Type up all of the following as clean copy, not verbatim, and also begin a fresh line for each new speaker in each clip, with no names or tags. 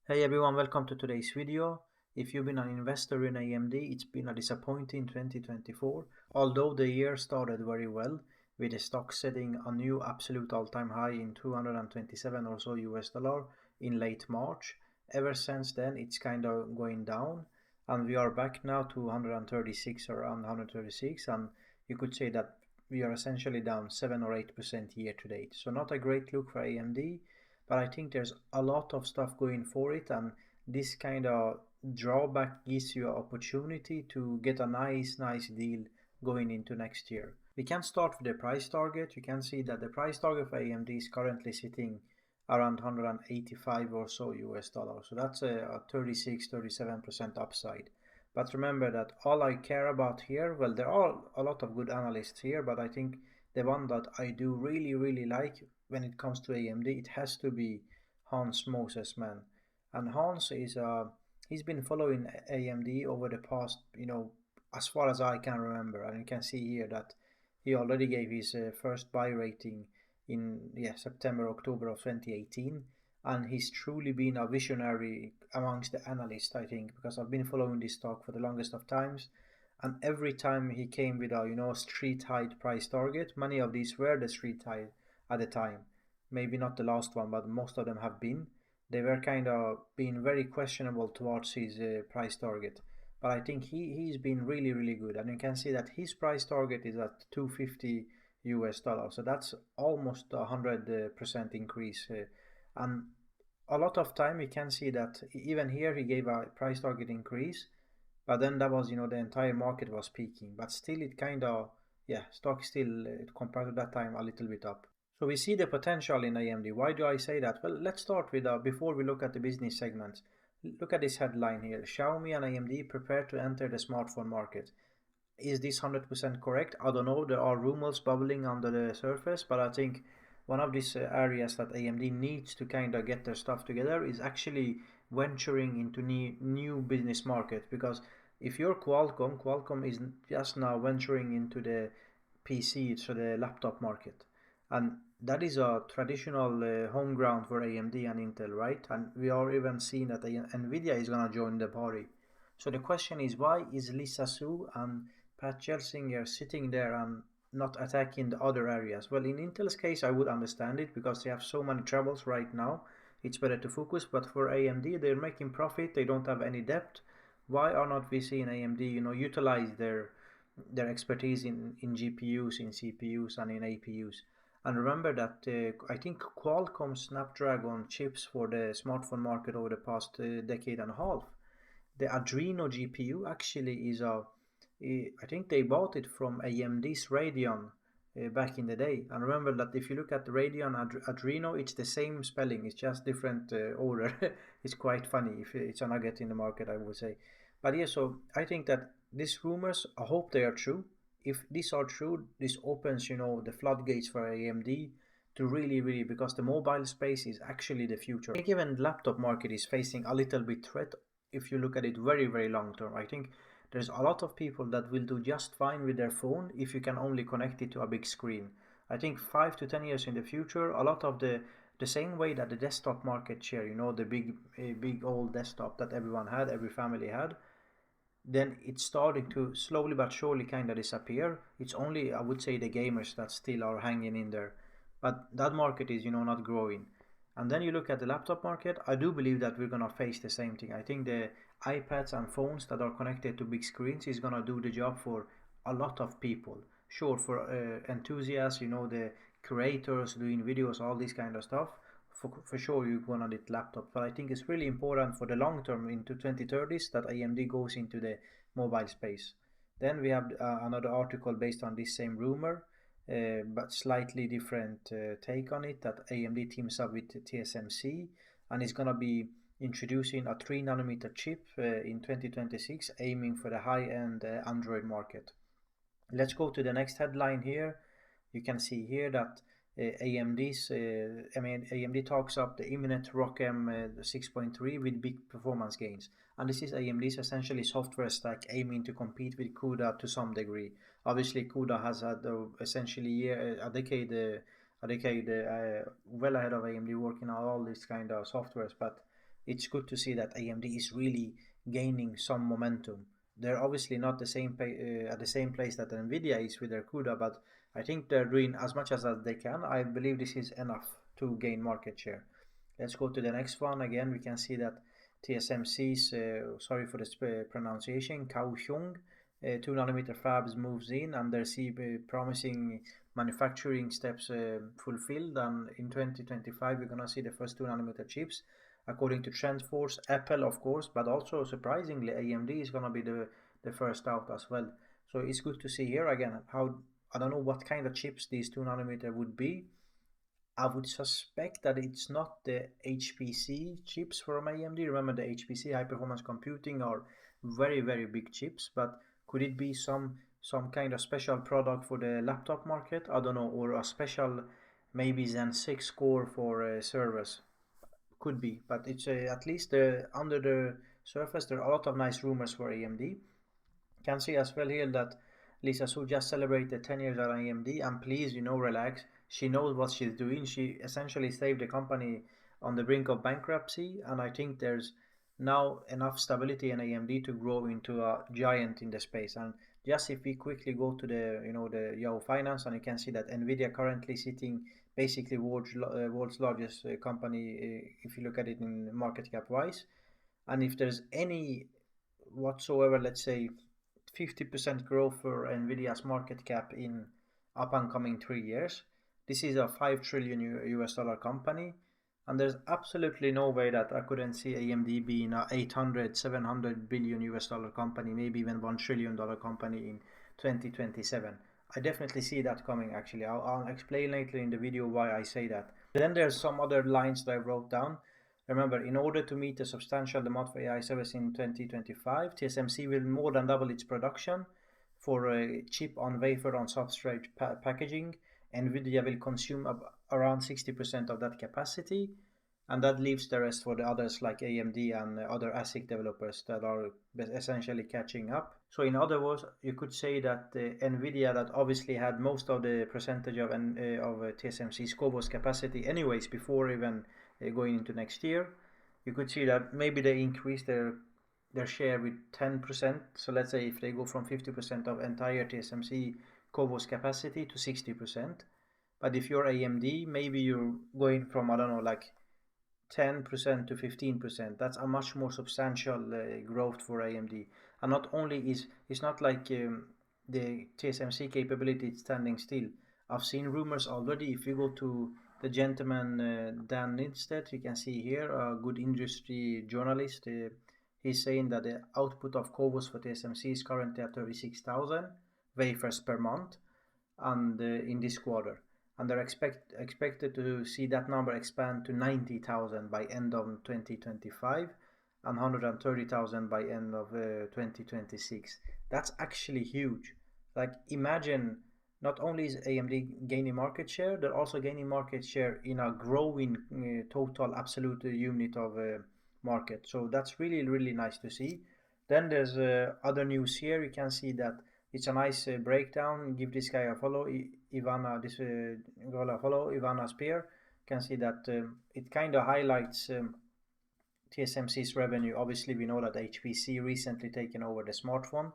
Hey everyone, welcome to today's video. If you've been an investor in AMD, it's been a disappointing 2024, although the year started very well, with the stock setting a new absolute all-time high in 227 or so US dollar in late March. Ever since then, it's kind of going down, and we are back now to 136, around 136, and you could say that we are essentially down 7 or 8% year to date. So not a great look for AMD, but I think there's a lot of stuff going for it, and this kind of drawback gives you an opportunity to get a nice deal going into next year. We can start with the price target. You can see that the price target for AMD is currently sitting around 185 or so US dollars. So that's a 36-37% upside. But remember that all I care about here, well, there are a lot of good analysts here, but I think the one that I do really like when it comes to AMD, it has to be Hans Moses, man. And Hans is he's been following AMD over the past, as far as I can remember. And you can see here that he already gave his first buy rating in September, October of 2018. And he's truly been a visionary amongst the analysts, I think, because I've been following this stock for the longest of times. And every time he came with a street high price target, many of these were the street high at the time. Maybe not the last one, but most of them have been. They were kind of being very questionable towards his price target. But I think he's been really good, and you can see that his price target is at 250 US dollars. So that's almost 100% increase. And a lot of time you can see that even here he gave a price target increase, but then that was the entire market was peaking, but still it kind of stock still compared to that time a little bit up. So we see the potential in AMD. Why do I say that? Well, let's start with before we look at the business segments. Look at this headline here: Xiaomi and AMD prepare to enter the smartphone market. Is this 100% correct? I don't know. There are rumors bubbling under the surface, but I think one of these areas that AMD needs to kind of get their stuff together is actually venturing into new business market. Because if you're Qualcomm is just now venturing into the PC, so the laptop market, and that is a traditional home ground for AMD and Intel, right? And we are even seeing that Nvidia is gonna join the party. So the question is, why is Lisa Su and Pat Gelsinger sitting there and not attacking the other areas? Well, in Intel's case, I would understand it because they have so many troubles right now. It's better to focus. But for AMD, they're making profit. They don't have any debt. Why are not we seeing AMD, utilize their expertise in GPUs, in CPUs, and in APUs? And remember that I think Qualcomm Snapdragon chips for the smartphone market over the past decade and a half. The Adreno GPU actually is I think they bought it from AMD's Radeon back in the day. And remember that if you look at the Radeon Adreno, it's the same spelling, it's just different order. It's quite funny if it's a nugget in the market, I would say. But yeah, so I think that these rumors, I hope they are true. If these are true, this opens, the floodgates for AMD to really, because the mobile space is actually the future. I think even the laptop market is facing a little bit threat if you look at it very long term. I think there's a lot of people that will do just fine with their phone if you can only connect it to a big screen. I think 5 to 10 years in the future, a lot of the same way that the desktop market share, the big old desktop that everyone had, every family had, then it's starting to slowly but surely kind of disappear. It's only, I would say, the gamers that still are hanging in there, but that market is not growing. And then you look at the laptop market, I do believe that we're gonna face the same thing. I think the iPads and phones that are connected to big screens is gonna do the job for a lot of people. Sure, for enthusiasts, the creators doing videos, all this kind of stuff, for sure you're gonna need laptop. But I think it's really important for the long term into 2030s that AMD goes into the mobile space. Then we have another article based on this same rumor, but slightly different take on it, that AMD teams up with TSMC and is gonna be introducing a 3 nanometer chip in 2026, aiming for the high-end Android market. Let's go to the next headline here. You can see here that AMD talks up the imminent ROCm 6.3 with big performance gains, and this is AMD's essentially software stack aiming to compete with CUDA to some degree. Obviously, CUDA has had essentially a decade well ahead of AMD working on all these kind of softwares, but it's good to see that AMD is really gaining some momentum. They're obviously not the same at the same place that Nvidia is with their CUDA, but I think they're doing as much as they can. I believe this is enough to gain market share. Let's go to the next one. Again, we can see that TSMC's, sorry for the pronunciation, Kaohsiung 2 nanometer fabs moves in, and they see promising manufacturing steps fulfilled, and in 2025 we're gonna see the first 2 nanometer chips according to TrendForce. Apple, of course, but also surprisingly AMD is gonna be the first out as well. So it's good to see here again how, I don't know what kind of chips these 2 nanometer would be. I would suspect that it's not the HPC chips from AMD. Remember, the HPC, high performance computing, are very, very big chips, but could it be some kind of special product for the laptop market? I don't know, or a special maybe Zen 6 core for servers. Could be, but it's at least under the surface there are a lot of nice rumors for AMD. Can see as well here that Lisa Su just celebrated 10 years at AMD, and please, relax. She knows what she's doing. She essentially saved the company on the brink of bankruptcy, and I think there's now enough stability in AMD to grow into a giant in the space. And just if we quickly go to the Yahoo Finance, and you can see that Nvidia currently sitting basically world's largest company if you look at it in market cap wise. And if there's any whatsoever, let's say 50% growth for Nvidia's market cap in up and coming 3 years. This is a 5 trillion US dollar company, and there's absolutely no way that I couldn't see AMD being a 800, 700 billion US dollar company, maybe even $1 trillion company in 2027. I definitely see that coming actually. I'll explain later in the video why I say that. Then there's some other lines that I wrote down. Remember, in order to meet the substantial demand for AI service in 2025, TSMC will more than double its production for a chip on wafer on substrate packaging. Nvidia will consume around 60% of that capacity, and that leaves the rest for the others like AMD and other ASIC developers that are essentially catching up. So in other words, you could say that Nvidia, that obviously had most of the percentage of TSMC's CoWoS capacity anyways before even going into next year, you could see that maybe they increase their share with 10%. So let's say if they go from 50% of entire TSMC CoWoS capacity to 60%. But if you're AMD, maybe you're going from, I don't know, like 10% to 15%. That's a much more substantial growth for AMD. And not only it's not like the TSMC capability is standing still. I've seen rumors already. If you go to the gentleman Dan Nidstedt, you can see here a good industry journalist. He's saying that the output of CoWoS for TSMC is currently at 36,000 wafers per month, and in this quarter, and they're expected to see that number expand to 90,000 by end of 2025 and 130,000 by end of 2026. That's actually huge. Like, imagine, not only is AMD gaining market share, they're also gaining market share in a growing total absolute unit of market. So that's really, really nice to see. Then there's other news here. You can see that it's a nice breakdown. Give this guy a follow, Ivana. This girl a follow, Ivana Spear. You can see that it kind of highlights TSMC's revenue. Obviously, we know that HPC recently taken over the smartphone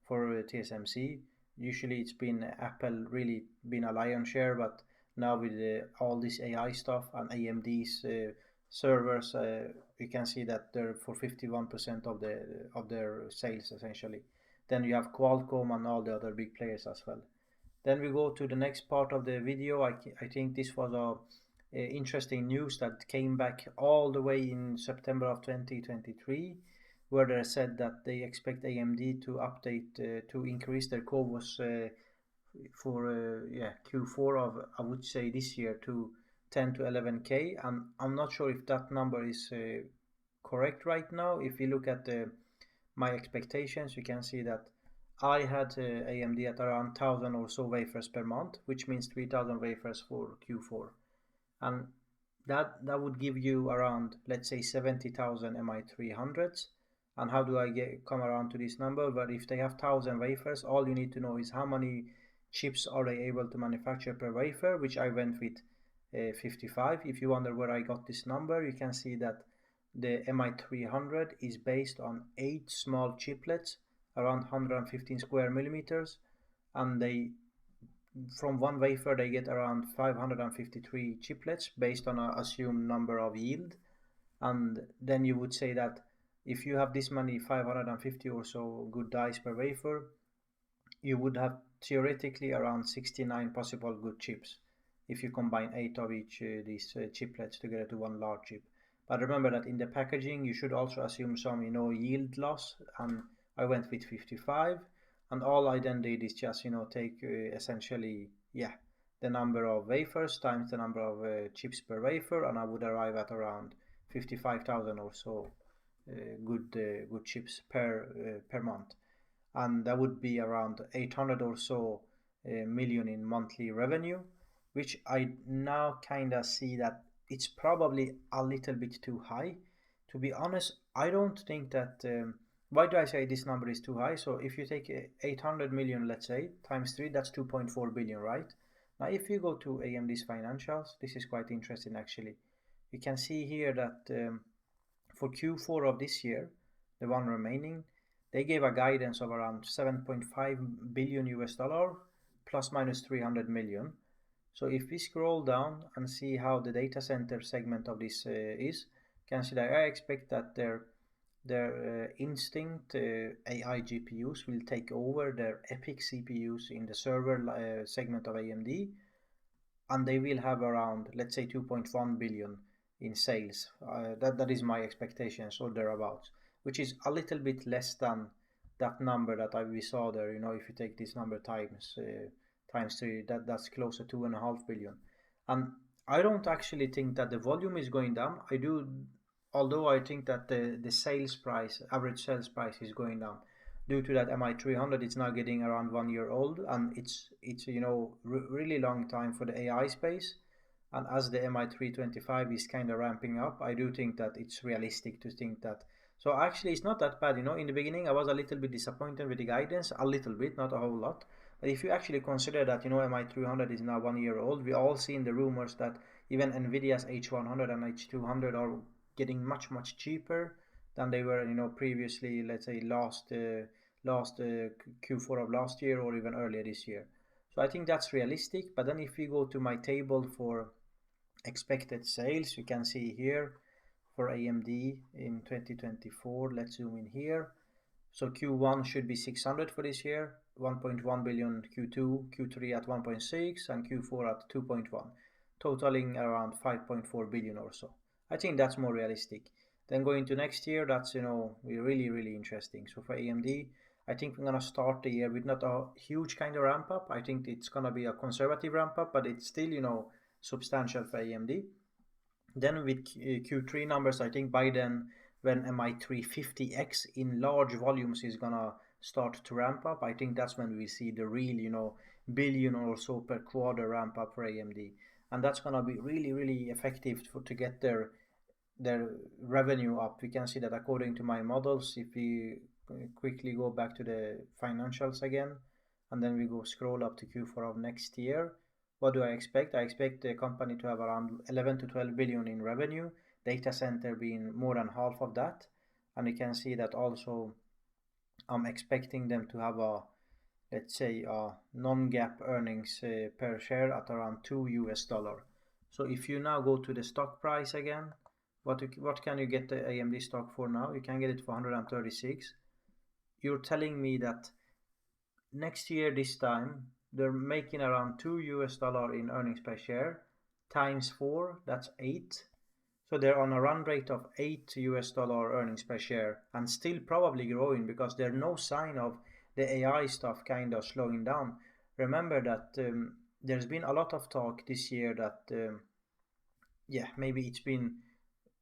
for TSMC. Usually, it's been Apple really been a lion's share, but now with all this AI stuff and AMD's servers, you can see that they're for 51% of their sales essentially. Then you have Qualcomm and all the other big players as well. Then we go to the next part of the video. I think this was a interesting news that came back all the way in September of 2023, where they said that they expect AMD to update to increase their CoWoS for Q4 of, I would say, this year to 10 to 11K. And I'm not sure if that number is correct right now. If you look at my expectations, you can see that I had AMD at around 1,000 or so wafers per month, which means 3,000 wafers for Q4, and that would give you around, let's say, 70,000 MI300s. And how do I come around to this number? But if they have 1,000 wafers, all you need to know is how many chips are they able to manufacture per wafer, which I went with 55. If you wonder where I got this number, you can see that the MI300 is based on 8 small chiplets around 115 square millimeters, and they from one wafer they get around 553 chiplets based on a assumed number of yield. And then you would say that if you have this many 550 or so good dice per wafer, you would have theoretically around 69 possible good chips if you combine 8 of each these chiplets together to one large chip. But remember that in the packaging you should also assume some yield loss, and I went with 55, and all I then did is just take essentially the number of wafers times the number of chips per wafer, and I would arrive at around 55,000 or so good chips per month, and that would be around 800 or so million in monthly revenue, which I now kind of see that it's probably a little bit too high. To be honest, I don't think that. Why do I say this number is too high? So if you take 800 million, let's say, times 3, that's 2.4 billion, right? Now, if you go to AMD's financials, this is quite interesting actually. You can see here that for Q4 of this year, the one remaining, they gave a guidance of around 7.5 billion US dollar plus minus 300 million. So if we scroll down and see how the data center segment of this is, you can see that I expect that their Instinct AI GPUs will take over their EPYC CPUs in the server segment of AMD, and they will have around, let's say, 2.1 billion in sales. That is my expectations or thereabouts, which is a little bit less than that number that we saw there. If you take this number times 3, that's closer to 2.5 billion. And I don't actually think that the volume is going down. I do, although I think that the sales price, average sales price, is going down due to that MI300. It's now getting around 1 year old, and it's really long time for the AI space. And as the MI325 is kind of ramping up, I do think that it's realistic to think that. So actually, it's not that bad. In the beginning, I was a little bit disappointed with the guidance, a little bit, not a whole lot. But if you actually consider that, MI300 is now 1 year old, we all seen the rumors that even Nvidia's H100 and H200 are getting much, much cheaper than they were, previously, let's say last Q4 of last year or even earlier this year. So I think that's realistic. But then if we go to my table for expected sales, you can see here for AMD in 2024, let's zoom in here. So Q1 should be 600 for this year, 1.1 billion Q2, Q3 at 1.6, and Q4 at 2.1, totaling around 5.4 billion or so. I think that's more realistic. Then going to next year, that's really, really interesting. So for AMD, I think we're gonna start the year with not a huge kind of ramp up. I think it's gonna be a conservative ramp up, but it's still substantial for AMD. Then with Q3 numbers, I think by then, when MI350X in large volumes is gonna start to ramp up, I think that's when we see the real billion or so per quarter ramp up for AMD, and that's gonna be really, really effective to get their revenue up. We can see that according to my models, if we quickly go back to the financials again, and then we go scroll up to Q4 of next year, what do I expect? I expect the company to have around 11 to 12 billion in revenue, data center being more than half of that. And you can see that also I'm expecting them to have let's say a non-GAAP earnings per share at around $2. So if you now go to the stock price again, what can you get the AMD stock for now? You can get it for 136. You're telling me that next year this time they're making around $2 in earnings per share times 4, that's 8. So they're on a run rate of $8 earnings per share, and still probably growing, because there's no sign of the AI stuff kind of slowing down. Remember that there's been a lot of talk this year that maybe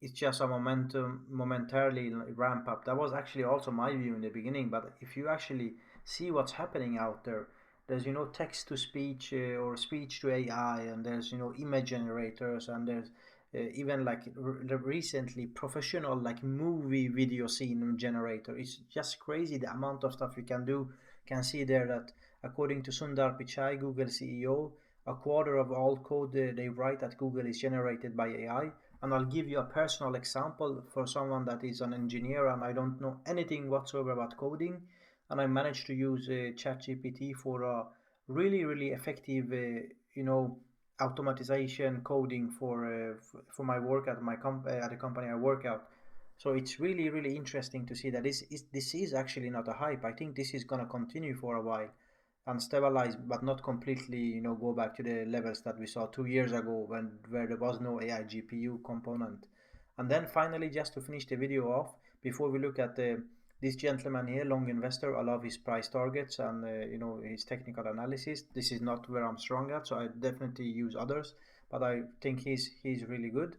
it's just a momentarily ramp up. That was actually also my view in the beginning, but if you actually see what's happening out there's text to speech or speech to AI, and there's image generators, and there's even like recently professional like movie video scene generator. It's just crazy the amount of stuff you can do. You can see there that according to Sundar Pichai, Google CEO, a quarter of all code they write at Google is generated by AI. And I'll give you a personal example for someone that is an engineer and I don't know anything whatsoever about coding, and I managed to use ChatGPT for a really effective, automatization coding for my work at at the company I work at. So it's really interesting to see that this is actually not a hype. I think this is gonna continue for a while and stabilize, but not completely, go back to the levels that we saw 2 years ago where there was no AI GPU component. And then finally, just to finish the video off, before we look at this gentleman here, long investor, I love his price targets and his technical analysis. This is not where I'm strong at, so I definitely use others, but I think he's really good.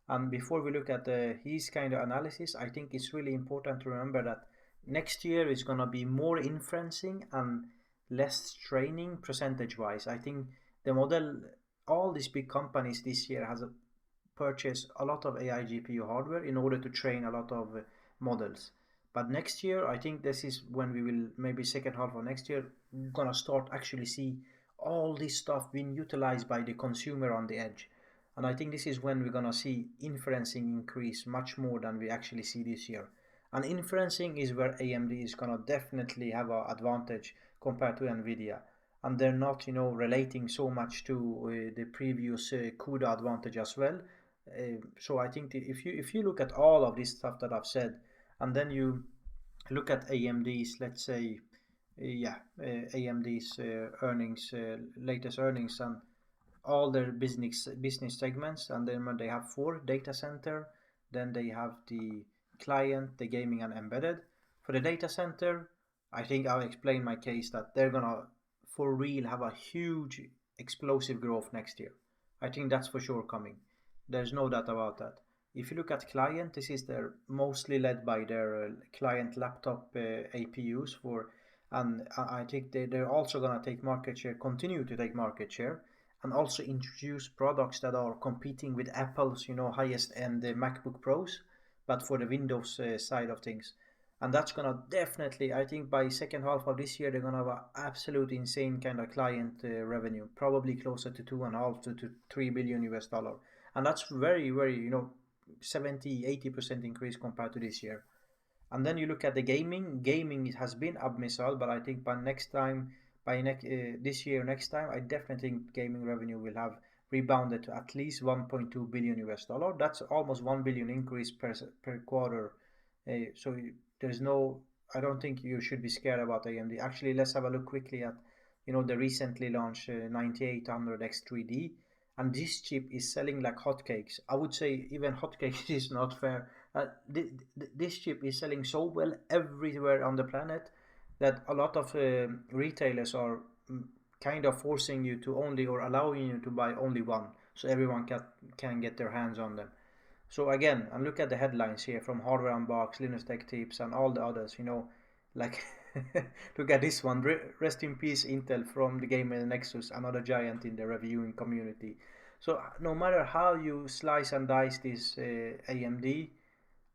And before we look at his kind of analysis, I think it's really important to remember that next year is gonna be more inferencing and less training percentage wise. I think the model, all these big companies this year has purchased a lot of AI GPU hardware in order to train a lot of models. But next year, I think this is when we will, maybe second half of next year, gonna start actually see all this stuff being utilized by the consumer on the edge. And I think this is when we're gonna see inferencing increase much more than we actually see this year. And inferencing is where AMD is gonna definitely have an advantage compared to Nvidia. And they're not, relating so much to the previous CUDA advantage as well. So I think if you look at all of this stuff that I've said, and then you look at AMD's, let's say, AMD's earnings, latest earnings, and all their business segments, and then when they have four: data center, then they have the client, the gaming, and embedded. For the data center, I think I'll explain my case that they're gonna for real have a huge explosive growth next year. I think that's for sure coming. There's no doubt about that. If you look at client, this is their mostly led by their client laptop APUs for, and I think they're also gonna take market share, continue to take market share, and also introduce products that are competing with Apple's, highest end MacBook Pros, but for the Windows side of things. And that's gonna definitely, I think by second half of this year, they're gonna have an absolute insane kind of client revenue, probably closer to 2.5 to 3 billion US dollar. And that's very, 70-80% increase compared to this year. And then you look at the gaming, it has been up missile, but I think by next time, this year, next time, I definitely think gaming revenue will have rebounded to at least 1.2 billion US dollar. That's almost 1 billion increase per quarter. So there's no, I don't think you should be scared about AMD. Actually, let's have a look quickly at, the recently launched 9800X3D, and this chip is selling like hotcakes. I would say even hotcakes is not fair. This chip is selling so well everywhere on the planet that a lot of retailers are kind of forcing you to only, or allowing you to buy only one, so everyone can get their hands on them. So again, and look at the headlines here from Hardware Unbox, Linus Tech Tips, and all the others. Like look at this one. Rest in peace, Intel from the Gamer Nexus, another giant in the reviewing community. So no matter how you slice and dice this AMD,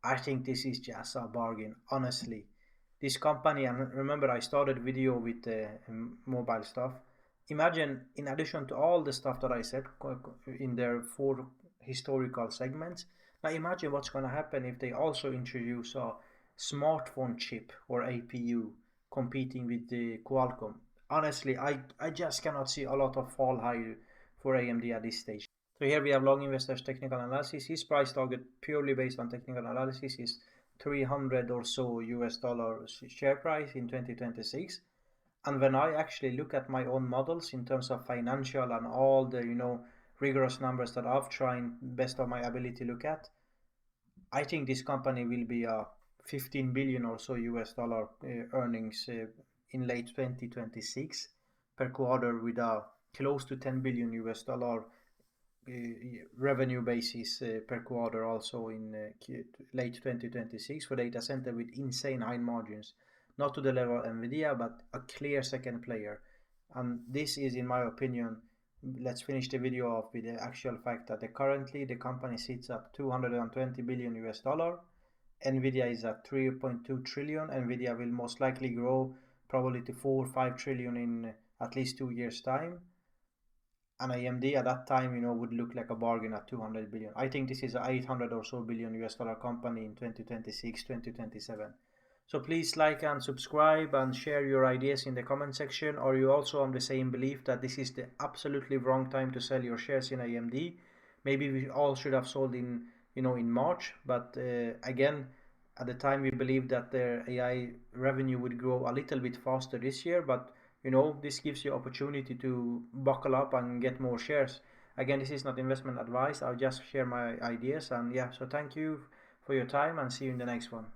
I think this is just a bargain, honestly. This company, and remember I started video with mobile stuff. Imagine, in addition to all the stuff that I said in their four historical segments, now imagine what's going to happen if they also introduce a smartphone chip or APU competing with the Qualcomm. Honestly, I just cannot see a lot of fall high for AMD at this stage. So here we have long investors technical analysis. His price target, purely based on technical analysis, is 300 or so US dollar share price in 2026. And when I actually look at my own models in terms of financial and all the rigorous numbers that I've tried best of my ability to look at, I think this company will be a 15 billion or so US dollar earnings in late 2026 per quarter, with a close to 10 billion US dollar revenue basis per quarter also in late 2026 for data center, with insane high margins, not to the level of Nvidia, but a clear second player. And this is, in my opinion, let's finish the video off with the actual fact that currently the company sits at 220 billion US dollar. Nvidia is at 3.2 trillion. Nvidia will most likely grow probably to 4 or 5 trillion in at least 2 years time. and AMD at that time, would look like a bargain at 200 billion. I think this is a 800 or so billion US dollar company in 2026, 2027. So please like and subscribe and share your ideas in the comment section. Or you also on the same belief that this is the absolutely wrong time to sell your shares in AMD? Maybe we all should have sold in March, but again, at the time we believed that their AI revenue would grow a little bit faster this year, but this gives you opportunity to buckle up and get more shares. Again, this is not investment advice. I'll just share my ideas, and yeah, so thank you for your time and see you in the next one.